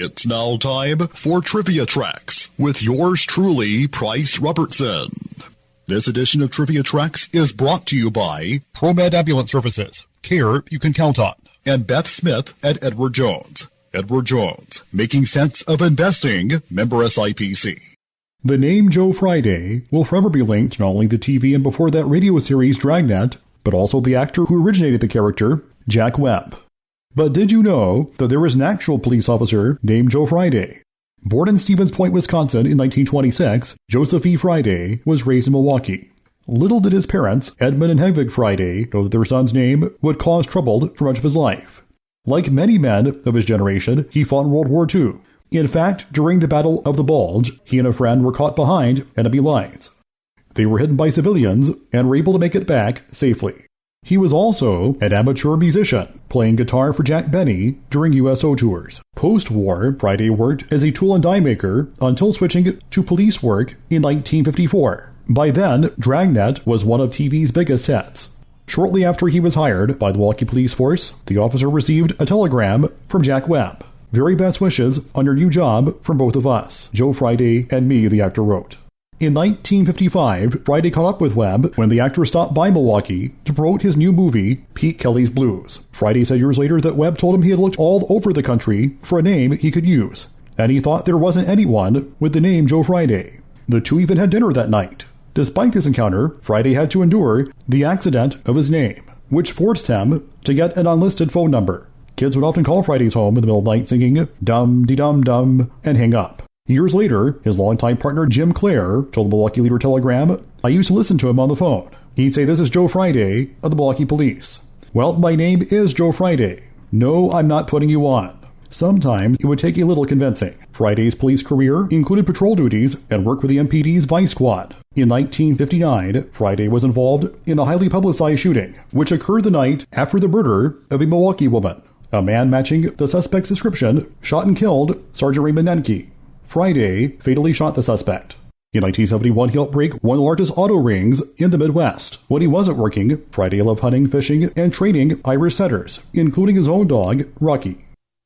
It's now time for Trivia Tracks with yours truly, Price Robertson. This edition of Trivia Tracks is brought to you by ProMed Ambulance Services, care you can count on, and Beth Smith at Edward Jones. Edward Jones, making sense of investing, member SIPC. The name Joe Friday will forever be linked to not only the TV and before that radio series Dragnet, but also the actor who originated the character, Jack Webb. But did you know that there was an actual police officer named Joe Friday? Born in Stevens Point, Wisconsin in 1926, Joseph E. Friday was raised in Milwaukee. Little did his parents, Edmund and Hedwig Friday, know that their son's name would cause trouble for much of his life. Like many men of his generation, he fought in World War II. In fact, during the Battle of the Bulge, he and a friend were caught behind enemy lines. They were hidden by civilians and were able to make it back safely. He was also an amateur musician, playing guitar for Jack Benny during USO tours. Post-war, Friday worked as a tool and die maker until switching to police work in 1954. By then, Dragnet was one of TV's biggest hits. Shortly after he was hired by the Milwaukee Police Force, the officer received a telegram from Jack Webb. "Very best wishes on your new job from both of us, Joe Friday and me," the actor wrote. In 1955, Friday caught up with Webb when the actor stopped by Milwaukee to promote his new movie, Pete Kelly's Blues. Friday said years later that Webb told him he had looked all over the country for a name he could use, and he thought there wasn't anyone with the name Joe Friday. The two even had dinner that night. Despite this encounter, Friday had to endure the accident of his name, which forced him to get an unlisted phone number. Kids would often call Friday's home in the middle of the night singing dum-de-dum-dum and hang up. Years later, his longtime partner Jim Clare told the Milwaukee Leader Telegram, "I used to listen to him on the phone. He'd say, 'This is Joe Friday of the Milwaukee Police.' Well, my name is Joe Friday. No, I'm not putting you on." Sometimes it would take a little convincing. Friday's police career included patrol duties and work with the MPD's Vice Squad. In 1959, Friday was involved in a highly publicized shooting, which occurred the night after the murder of a Milwaukee woman. A man matching the suspect's description shot and killed Sergeant Raymond Nenke. Friday fatally shot the suspect. In 1971, he helped break one of the largest auto rings in the Midwest. When he wasn't working, Friday loved hunting, fishing, and training Irish setters, including his own dog, Rocky.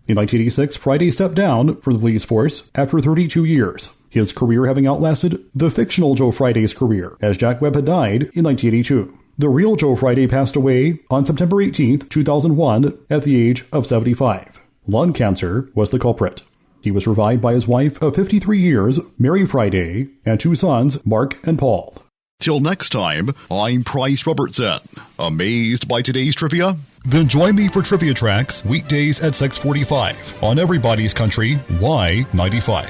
In 1986, Friday stepped down from the police force after 32 years, his career having outlasted the fictional Joe Friday's career, as Jack Webb had died in 1982. The real Joe Friday passed away on September 18, 2001, at the age of 75. Lung cancer was the culprit. He was survived by his wife of 53 years, Mary Friday, and two sons, Mark and Paul. Till next time, I'm Price Robertson. Amazed by today's trivia? Then join me for Trivia Tracks weekdays at 6:45 on Everybody's Country Y95.